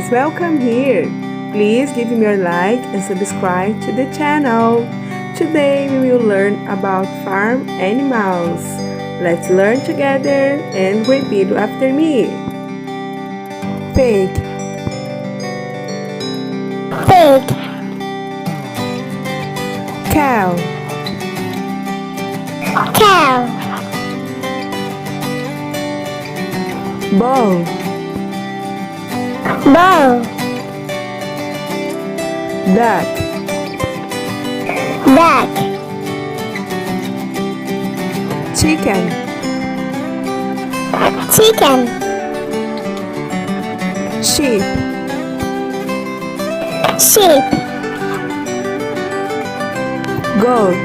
guys, welcome here. Please give me your like and subscribe to the channel. Today we will learn about farm animals. Let's learn together and repeat after me. Pig, Pig, cow, cow, bull, bull, duck, duck, chicken, chicken, sheep, sheep, goat,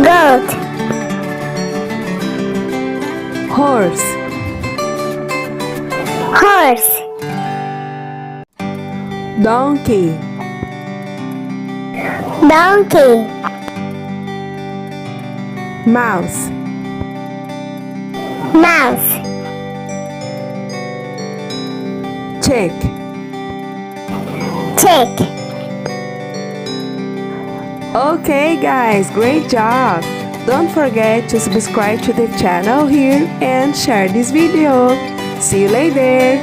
goat, horse, horse, donkey, donkey, mouse, mouse, chick, chick. Okay guys, great job! Don't forget to subscribe to the channel here and share this video. See you later!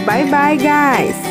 Bye bye guys!